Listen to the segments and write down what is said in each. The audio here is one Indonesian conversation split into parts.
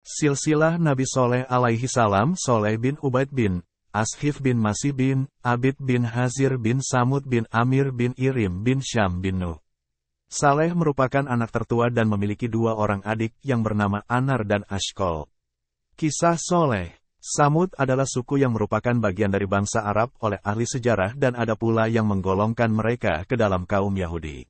Silsilah Nabi Soleh alaihi salam. Soleh bin Ubaid bin Ashif bin Masih bin Abid bin Hazir bin Samud bin Amir bin Irim bin Syam bin Nuh. Saleh merupakan anak tertua dan memiliki dua orang adik yang bernama Anar dan Ashkol. Kisah Soleh. Samud adalah suku yang merupakan bagian dari bangsa Arab oleh ahli sejarah dan ada pula yang menggolongkan mereka ke dalam kaum Yahudi.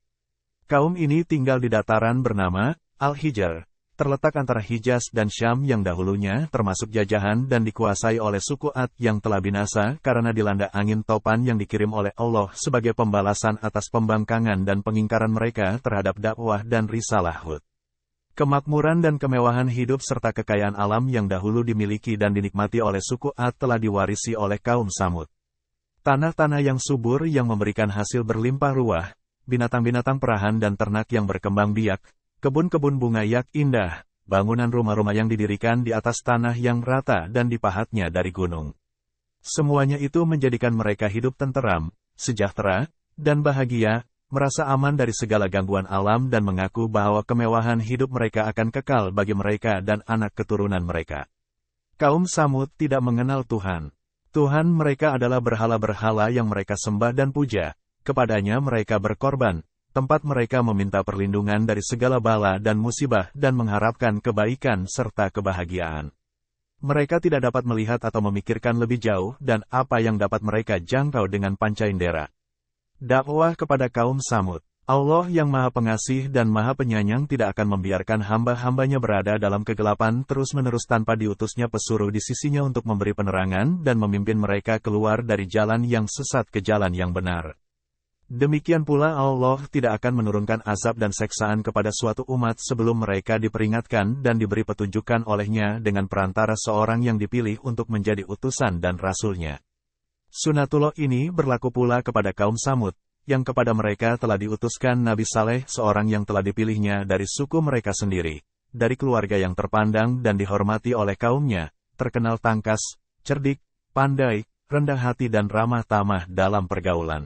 Kaum ini tinggal di dataran bernama Al-Hijr, terletak antara Hijaz dan Syam yang dahulunya termasuk jajahan dan dikuasai oleh suku Ad yang telah binasa karena dilanda angin topan yang dikirim oleh Allah sebagai pembalasan atas pembangkangan dan pengingkaran mereka terhadap dakwah dan risalah Hud. Kemakmuran dan kemewahan hidup serta kekayaan alam yang dahulu dimiliki dan dinikmati oleh suku Ad telah diwarisi oleh kaum Samud. Tanah-tanah yang subur yang memberikan hasil berlimpah ruah, binatang-binatang perahan dan ternak yang berkembang biak, kebun-kebun bunga yang indah, bangunan rumah-rumah yang didirikan di atas tanah yang rata dan dipahatnya dari gunung. Semuanya itu menjadikan mereka hidup tenteram, sejahtera, dan bahagia, merasa aman dari segala gangguan alam dan mengaku bahwa kemewahan hidup mereka akan kekal bagi mereka dan anak keturunan mereka. Kaum Samud tidak mengenal Tuhan. Tuhan mereka adalah berhala-berhala yang mereka sembah dan puja, kepadanya mereka berkorban, tempat mereka meminta perlindungan dari segala bala dan musibah dan mengharapkan kebaikan serta kebahagiaan. Mereka tidak dapat melihat atau memikirkan lebih jauh dan apa yang dapat mereka jangkau dengan panca indera. Dakwah kepada kaum Samud. Allah yang Maha Pengasih dan Maha Penyayang tidak akan membiarkan hamba-hambanya berada dalam kegelapan terus-menerus tanpa diutusnya pesuruh di sisinya untuk memberi penerangan dan memimpin mereka keluar dari jalan yang sesat ke jalan yang benar. Demikian pula Allah tidak akan menurunkan azab dan seksaan kepada suatu umat sebelum mereka diperingatkan dan diberi petunjukan olehnya dengan perantara seorang yang dipilih untuk menjadi utusan dan rasulnya. Sunatullah ini berlaku pula kepada kaum Samud, yang kepada mereka telah diutuskan Nabi Saleh seorang yang telah dipilihnya dari suku mereka sendiri, dari keluarga yang terpandang dan dihormati oleh kaumnya, terkenal tangkas, cerdik, pandai, rendah hati dan ramah tamah dalam pergaulan.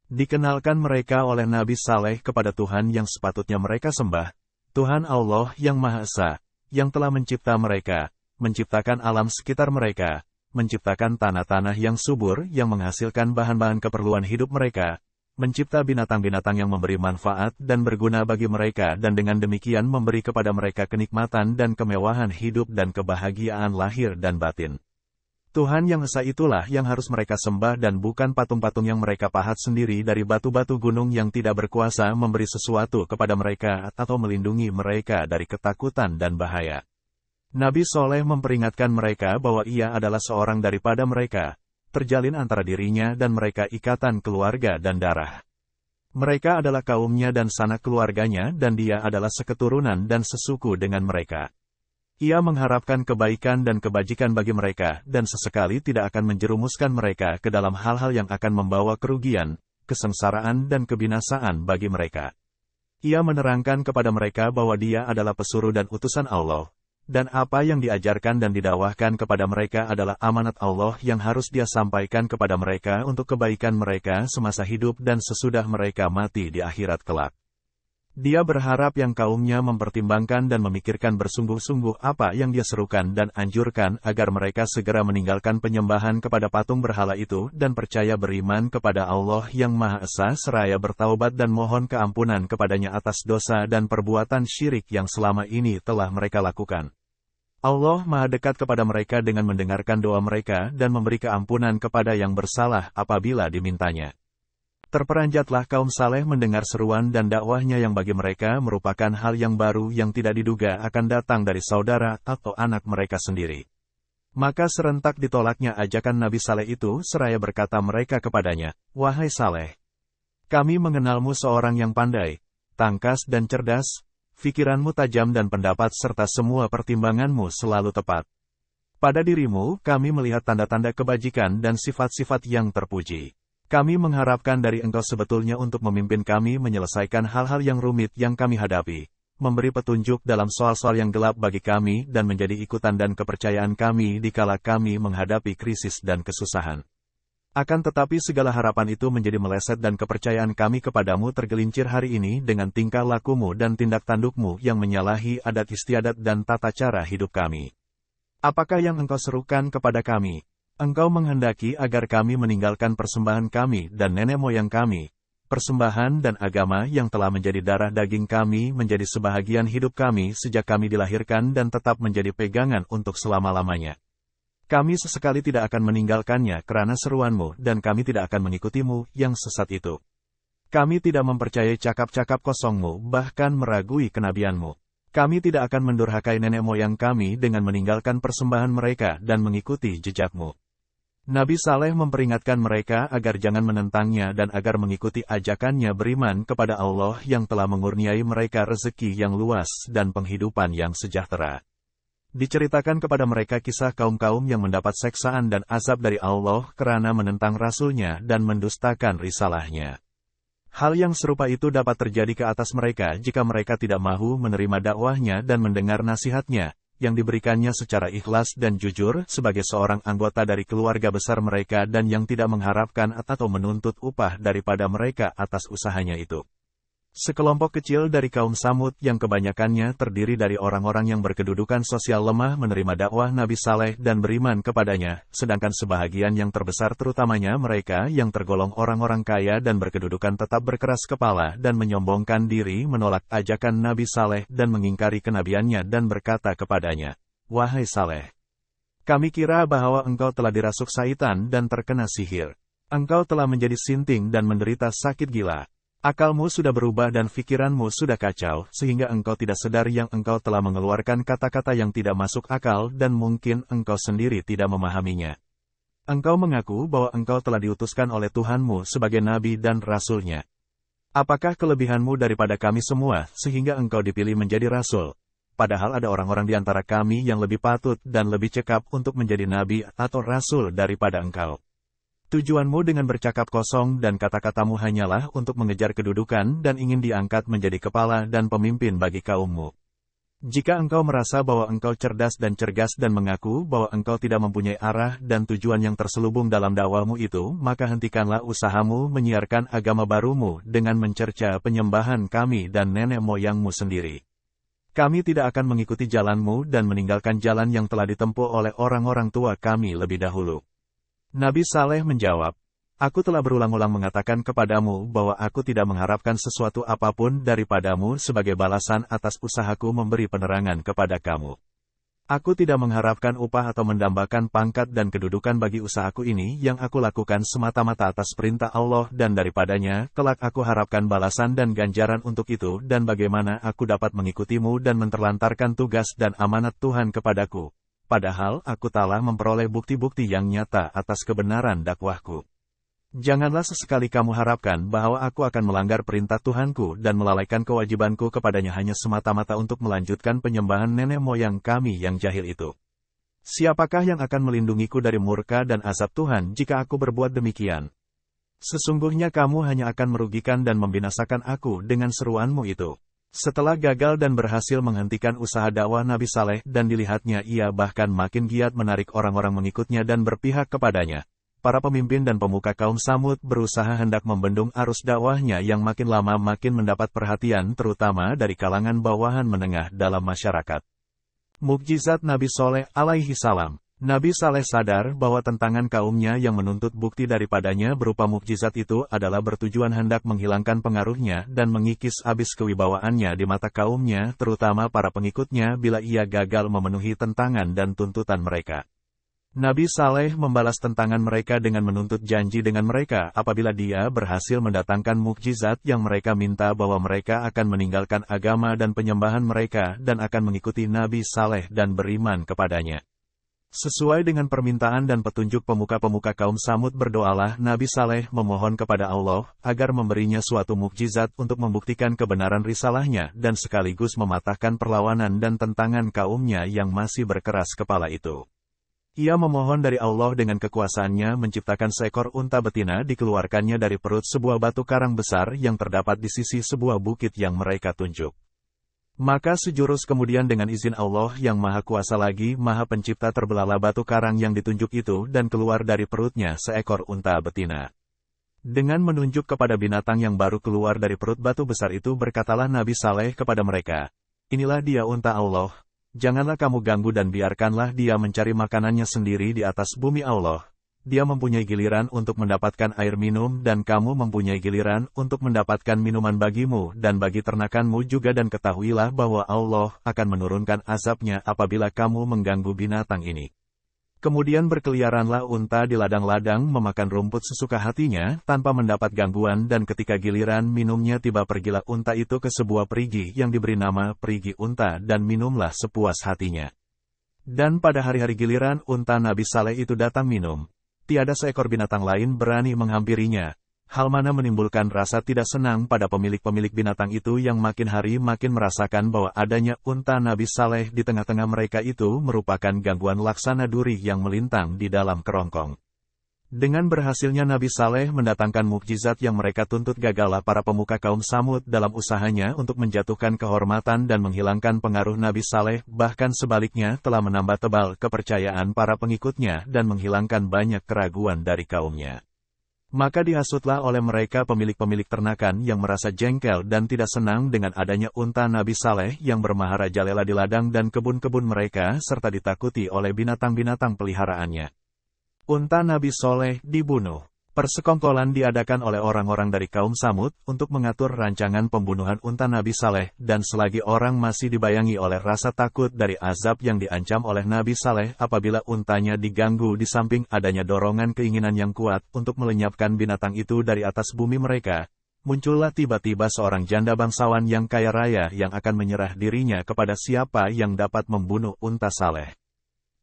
Dikenalkan mereka oleh Nabi Saleh kepada Tuhan yang sepatutnya mereka sembah, Tuhan Allah yang Maha Esa, yang telah mencipta mereka, menciptakan alam sekitar mereka, menciptakan tanah-tanah yang subur yang menghasilkan bahan-bahan keperluan hidup mereka, mencipta binatang-binatang yang memberi manfaat dan berguna bagi mereka dan dengan demikian memberi kepada mereka kenikmatan dan kemewahan hidup dan kebahagiaan lahir dan batin. Tuhan yang Esa itulah yang harus mereka sembah dan bukan patung-patung yang mereka pahat sendiri dari batu-batu gunung yang tidak berkuasa memberi sesuatu kepada mereka atau melindungi mereka dari ketakutan dan bahaya. Nabi Soleh memperingatkan mereka bahwa ia adalah seorang daripada mereka, terjalin antara dirinya dan mereka ikatan keluarga dan darah. Mereka adalah kaumnya dan sanak keluarganya dan dia adalah seketurunan dan sesuku dengan mereka. Ia mengharapkan kebaikan dan kebajikan bagi mereka dan sesekali tidak akan menjerumuskan mereka ke dalam hal-hal yang akan membawa kerugian, kesengsaraan dan kebinasaan bagi mereka. Ia menerangkan kepada mereka bahwa dia adalah pesuruh dan utusan Allah, dan apa yang diajarkan dan didakwahkan kepada mereka adalah amanat Allah yang harus dia sampaikan kepada mereka untuk kebaikan mereka semasa hidup dan sesudah mereka mati di akhirat kelak. Dia berharap yang kaumnya mempertimbangkan dan memikirkan bersungguh-sungguh apa yang dia serukan dan anjurkan agar mereka segera meninggalkan penyembahan kepada patung berhala itu dan percaya beriman kepada Allah yang Maha Esa seraya bertaubat dan mohon keampunan kepadanya atas dosa dan perbuatan syirik yang selama ini telah mereka lakukan. Allah Maha dekat kepada mereka dengan mendengarkan doa mereka dan memberi keampunan kepada yang bersalah apabila dimintanya. Terperanjatlah kaum Saleh mendengar seruan dan dakwahnya yang bagi mereka merupakan hal yang baru yang tidak diduga akan datang dari saudara atau anak mereka sendiri. Maka serentak ditolaknya ajakan Nabi Saleh itu seraya berkata mereka kepadanya, "Wahai Saleh, kami mengenalmu seorang yang pandai, tangkas dan cerdas, pikiranmu tajam dan pendapat serta semua pertimbanganmu selalu tepat. Pada dirimu kami melihat tanda-tanda kebajikan dan sifat-sifat yang terpuji. Kami mengharapkan dari engkau sebetulnya untuk memimpin kami menyelesaikan hal-hal yang rumit yang kami hadapi, memberi petunjuk dalam soal-soal yang gelap bagi kami dan menjadi ikutan dan kepercayaan kami dikala kami menghadapi krisis dan kesusahan. Akan tetapi segala harapan itu menjadi meleset dan kepercayaan kami kepadamu tergelincir hari ini dengan tingkah lakumu dan tindak tandukmu yang menyalahi adat istiadat dan tata cara hidup kami. Apakah yang engkau serukan kepada kami? Engkau menghendaki agar kami meninggalkan persembahan kami dan nenek moyang kami, persembahan dan agama yang telah menjadi darah daging kami menjadi sebahagian hidup kami sejak kami dilahirkan dan tetap menjadi pegangan untuk selama-lamanya. Kami sesekali tidak akan meninggalkannya karena seruanmu dan kami tidak akan mengikutimu yang sesat itu. Kami tidak mempercayai cakap-cakap kosongmu bahkan meragui kenabianmu. Kami tidak akan mendurhakai nenek moyang kami dengan meninggalkan persembahan mereka dan mengikuti jejakmu. Nabi Saleh memperingatkan mereka agar jangan menentangnya dan agar mengikuti ajakannya beriman kepada Allah yang telah mengurniai mereka rezeki yang luas dan penghidupan yang sejahtera. Diceritakan kepada mereka kisah kaum-kaum yang mendapat seksaan dan azab dari Allah karena menentang Rasul-Nya dan mendustakan risalahnya. Hal yang serupa itu dapat terjadi ke atas mereka jika mereka tidak mahu menerima dakwahnya dan mendengar nasihatnya, yang diberikannya secara ikhlas dan jujur sebagai seorang anggota dari keluarga besar mereka dan yang tidak mengharapkan atau menuntut upah daripada mereka atas usahanya itu. Sekelompok kecil dari kaum Samud yang kebanyakannya terdiri dari orang-orang yang berkedudukan sosial lemah menerima dakwah Nabi Saleh dan beriman kepadanya, sedangkan sebahagian yang terbesar terutamanya mereka yang tergolong orang-orang kaya dan berkedudukan tetap berkeras kepala dan menyombongkan diri menolak ajakan Nabi Saleh dan mengingkari kenabiannya dan berkata kepadanya, "Wahai Saleh, kami kira bahwa engkau telah dirasuk syaitan dan terkena sihir. Engkau telah menjadi sinting dan menderita sakit gila. Akalmu sudah berubah dan pikiranmu sudah kacau, sehingga engkau tidak sadar yang engkau telah mengeluarkan kata-kata yang tidak masuk akal dan mungkin engkau sendiri tidak memahaminya. Engkau mengaku bahwa engkau telah diutuskan oleh Tuhanmu sebagai Nabi dan Rasul-Nya. Apakah kelebihanmu daripada kami semua, sehingga engkau dipilih menjadi Rasul? Padahal ada orang-orang di antara kami yang lebih patut dan lebih cekap untuk menjadi Nabi atau Rasul daripada engkau. Tujuanmu dengan bercakap kosong dan kata-katamu hanyalah untuk mengejar kedudukan dan ingin diangkat menjadi kepala dan pemimpin bagi kaummu. Jika engkau merasa bahwa engkau cerdas dan cergas dan mengaku bahwa engkau tidak mempunyai arah dan tujuan yang terselubung dalam dakwahmu itu, maka hentikanlah usahamu menyiarkan agama barumu dengan mencerca penyembahan kami dan nenek moyangmu sendiri. Kami tidak akan mengikuti jalanmu dan meninggalkan jalan yang telah ditempuh oleh orang-orang tua kami lebih dahulu." Nabi Saleh menjawab, "Aku telah berulang-ulang mengatakan kepadamu bahwa aku tidak mengharapkan sesuatu apapun daripadamu sebagai balasan atas usahaku memberi penerangan kepada kamu. Aku tidak mengharapkan upah atau mendambakan pangkat dan kedudukan bagi usahaku ini yang aku lakukan semata-mata atas perintah Allah dan daripadanya, kelak aku harapkan balasan dan ganjaran untuk itu dan bagaimana aku dapat mengikutimu dan menterlantarkan tugas dan amanat Tuhan kepadaku. Padahal aku telah memperoleh bukti-bukti yang nyata atas kebenaran dakwahku. Janganlah sesekali kamu harapkan bahwa aku akan melanggar perintah Tuhanku dan melalaikan kewajibanku kepadanya hanya semata-mata untuk melanjutkan penyembahan nenek moyang kami yang jahil itu. Siapakah yang akan melindungiku dari murka dan azab Tuhan jika aku berbuat demikian? Sesungguhnya kamu hanya akan merugikan dan membinasakan aku dengan seruanmu itu." Setelah gagal dan berhasil menghentikan usaha dakwah Nabi Saleh dan dilihatnya ia bahkan makin giat menarik orang-orang mengikutnya dan berpihak kepadanya, para pemimpin dan pemuka kaum Samud berusaha hendak membendung arus dakwahnya yang makin lama makin mendapat perhatian terutama dari kalangan bawahan menengah dalam masyarakat. Mukjizat Nabi Saleh alaihi salam. Nabi Saleh sadar bahwa tentangan kaumnya yang menuntut bukti daripadanya berupa mukjizat itu adalah bertujuan hendak menghilangkan pengaruhnya dan mengikis habis kewibawaannya di mata kaumnya, terutama para pengikutnya bila ia gagal memenuhi tentangan dan tuntutan mereka. Nabi Saleh membalas tentangan mereka dengan menuntut janji dengan mereka apabila dia berhasil mendatangkan mukjizat yang mereka minta bahwa mereka akan meninggalkan agama dan penyembahan mereka dan akan mengikuti Nabi Saleh dan beriman kepadanya. Sesuai dengan permintaan dan petunjuk pemuka-pemuka kaum Samud berdoalah Nabi Saleh memohon kepada Allah agar memberinya suatu mukjizat untuk membuktikan kebenaran risalahnya dan sekaligus mematahkan perlawanan dan tentangan kaumnya yang masih berkeras kepala itu. Ia memohon dari Allah dengan kekuasaannya menciptakan seekor unta betina dikeluarkannya dari perut sebuah batu karang besar yang terdapat di sisi sebuah bukit yang mereka tunjuk. Maka sejurus kemudian dengan izin Allah yang Maha Kuasa lagi Maha Pencipta terbelahlah batu karang yang ditunjuk itu dan keluar dari perutnya seekor unta betina. Dengan menunjuk kepada binatang yang baru keluar dari perut batu besar itu berkatalah Nabi Saleh kepada mereka, "Inilah dia unta Allah, janganlah kamu ganggu dan biarkanlah dia mencari makanannya sendiri di atas bumi Allah. Dia mempunyai giliran untuk mendapatkan air minum dan kamu mempunyai giliran untuk mendapatkan minuman bagimu dan bagi ternakanmu juga dan ketahuilah bahwa Allah akan menurunkan azabnya apabila kamu mengganggu binatang ini." Kemudian berkeliaranlah unta di ladang-ladang memakan rumput sesuka hatinya tanpa mendapat gangguan dan ketika giliran minumnya tiba pergilah unta itu ke sebuah perigi yang diberi nama perigi unta dan minumlah sepuas hatinya. Dan pada hari-hari giliran unta Nabi Saleh itu datang minum. Tiada seekor binatang lain berani menghampirinya, hal mana menimbulkan rasa tidak senang pada pemilik-pemilik binatang itu yang makin hari makin merasakan bahwa adanya unta Nabi Saleh di tengah-tengah mereka itu merupakan gangguan laksana duri yang melintang di dalam kerongkong. Dengan berhasilnya Nabi Saleh mendatangkan mukjizat yang mereka tuntut gagallah para pemuka kaum Samud dalam usahanya untuk menjatuhkan kehormatan dan menghilangkan pengaruh Nabi Saleh, bahkan sebaliknya telah menambah tebal kepercayaan para pengikutnya dan menghilangkan banyak keraguan dari kaumnya. Maka dihasutlah oleh mereka pemilik-pemilik ternakan yang merasa jengkel dan tidak senang dengan adanya unta Nabi Saleh yang bermaharajalela di ladang dan kebun-kebun mereka serta ditakuti oleh binatang-binatang peliharaannya. Unta Nabi Saleh dibunuh. Persekongkolan diadakan oleh orang-orang dari kaum Samud untuk mengatur rancangan pembunuhan unta Nabi Saleh dan selagi orang masih dibayangi oleh rasa takut dari azab yang diancam oleh Nabi Saleh apabila untanya diganggu di samping adanya dorongan keinginan yang kuat untuk melenyapkan binatang itu dari atas bumi mereka, muncullah tiba-tiba seorang janda bangsawan yang kaya raya yang akan menyerah dirinya kepada siapa yang dapat membunuh unta Saleh.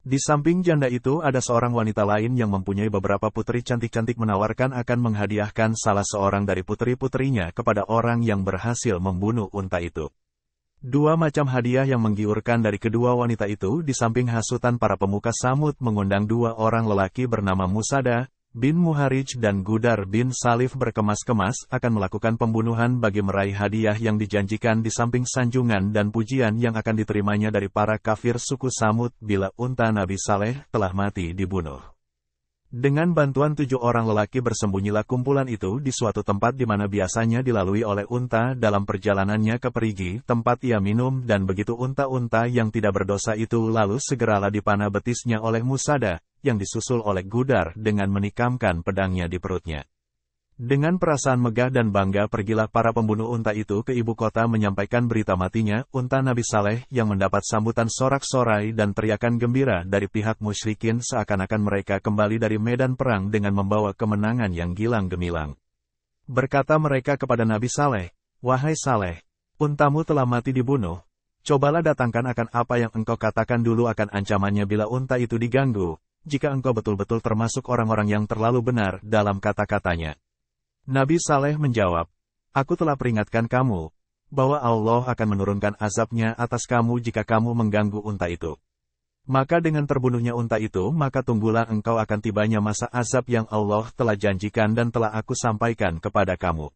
Di samping janda itu ada seorang wanita lain yang mempunyai beberapa putri cantik-cantik menawarkan akan menghadiahkan salah seorang dari putri-putrinya kepada orang yang berhasil membunuh unta itu. Dua macam hadiah yang menggiurkan dari kedua wanita itu di samping hasutan para pemuka Samud mengundang dua orang lelaki bernama Musada bin Muharij dan Gudar bin Salif berkemas-kemas akan melakukan pembunuhan bagi meraih hadiah yang dijanjikan di samping sanjungan dan pujian yang akan diterimanya dari para kafir suku Samud bila unta Nabi Saleh telah mati dibunuh. Dengan bantuan 7 orang lelaki bersembunyilah kumpulan itu di suatu tempat di mana biasanya dilalui oleh unta dalam perjalanannya ke perigi tempat ia minum dan begitu unta-unta yang tidak berdosa itu lalu segeralah dipanah betisnya oleh Musada, yang disusul oleh Gudar dengan menikamkan pedangnya di perutnya. Dengan perasaan megah dan bangga pergilah para pembunuh unta itu ke ibu kota menyampaikan berita matinya unta Nabi Saleh yang mendapat sambutan sorak-sorai dan teriakan gembira dari pihak musyrikin seakan-akan mereka kembali dari medan perang dengan membawa kemenangan yang gilang gemilang. Berkata mereka kepada Nabi Saleh, "Wahai Saleh, untamu telah mati dibunuh. Cobalah datangkan akan apa yang engkau katakan dulu akan ancamannya bila unta itu diganggu, jika engkau betul-betul termasuk orang-orang yang terlalu benar dalam kata-katanya." Nabi Saleh menjawab, "Aku telah peringatkan kamu, bahwa Allah akan menurunkan azabnya atas kamu jika kamu mengganggu unta itu. Maka dengan terbunuhnya unta itu, maka tunggulah engkau akan tibanya masa azab yang Allah telah janjikan dan telah aku sampaikan kepada kamu.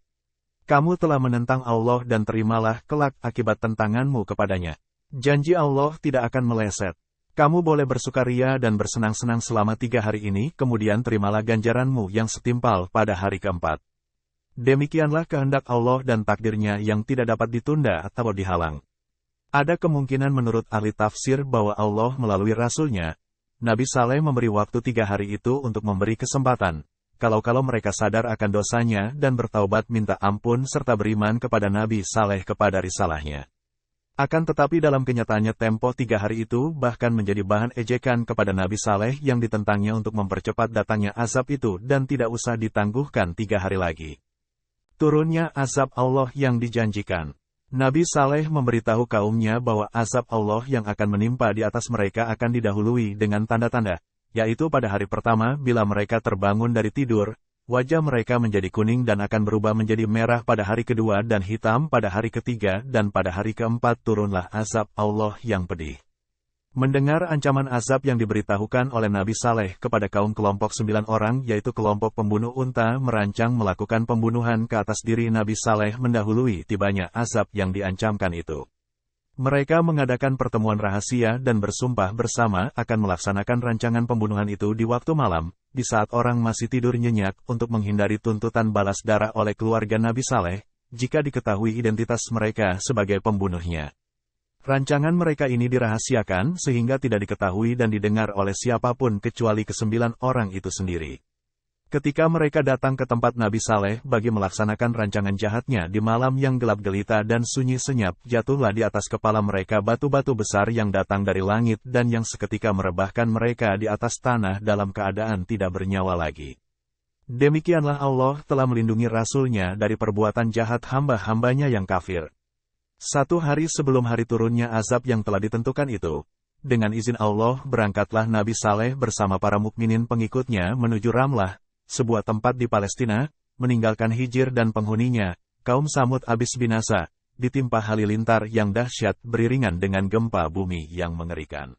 Kamu telah menentang Allah dan terimalah kelak akibat tentanganmu kepadanya. Janji Allah tidak akan meleset. Kamu boleh bersukaria dan bersenang-senang selama 3 hari ini, kemudian terimalah ganjaranmu yang setimpal pada hari keempat. Demikianlah kehendak Allah dan takdirnya yang tidak dapat ditunda atau dihalang." Ada kemungkinan menurut ahli tafsir bahwa Allah melalui Rasul-Nya, Nabi Saleh memberi waktu 3 hari itu untuk memberi kesempatan, kalau mereka sadar akan dosanya dan bertaubat minta ampun serta beriman kepada Nabi Saleh kepada risalahnya. Akan tetapi dalam kenyataannya tempo 3 hari itu bahkan menjadi bahan ejekan kepada Nabi Saleh yang ditentangnya untuk mempercepat datangnya azab itu dan tidak usah ditangguhkan 3 hari lagi. Turunnya azab Allah yang dijanjikan. Nabi Saleh memberitahu kaumnya bahwa azab Allah yang akan menimpa di atas mereka akan didahului dengan tanda-tanda, yaitu pada hari pertama bila mereka terbangun dari tidur, wajah mereka menjadi kuning dan akan berubah menjadi merah pada hari kedua dan hitam pada hari ketiga dan pada hari keempat turunlah azab Allah yang pedih. Mendengar ancaman azab yang diberitahukan oleh Nabi Saleh kepada kaum kelompok 9 orang yaitu kelompok pembunuh unta merancang melakukan pembunuhan ke atas diri Nabi Saleh mendahului tibanya azab yang diancamkan itu. Mereka mengadakan pertemuan rahasia dan bersumpah bersama akan melaksanakan rancangan pembunuhan itu di waktu malam, di saat orang masih tidur nyenyak untuk menghindari tuntutan balas darah oleh keluarga Nabi Saleh, jika diketahui identitas mereka sebagai pembunuhnya. Rancangan mereka ini dirahasiakan sehingga tidak diketahui dan didengar oleh siapapun kecuali ke-9 orang itu sendiri. Ketika mereka datang ke tempat Nabi Saleh bagi melaksanakan rancangan jahatnya di malam yang gelap gelita dan sunyi senyap, jatuhlah di atas kepala mereka batu-batu besar yang datang dari langit dan yang seketika merebahkan mereka di atas tanah dalam keadaan tidak bernyawa lagi. Demikianlah Allah telah melindungi Rasul-Nya dari perbuatan jahat hamba-hambanya yang kafir. 1 hari sebelum hari turunnya azab yang telah ditentukan itu, dengan izin Allah berangkatlah Nabi Saleh bersama para mukminin pengikutnya menuju Ramlah, sebuah tempat di Palestina, meninggalkan Hijr dan penghuninya. Kaum Samud habis binasa, ditimpa halilintar yang dahsyat beriringan dengan gempa bumi yang mengerikan.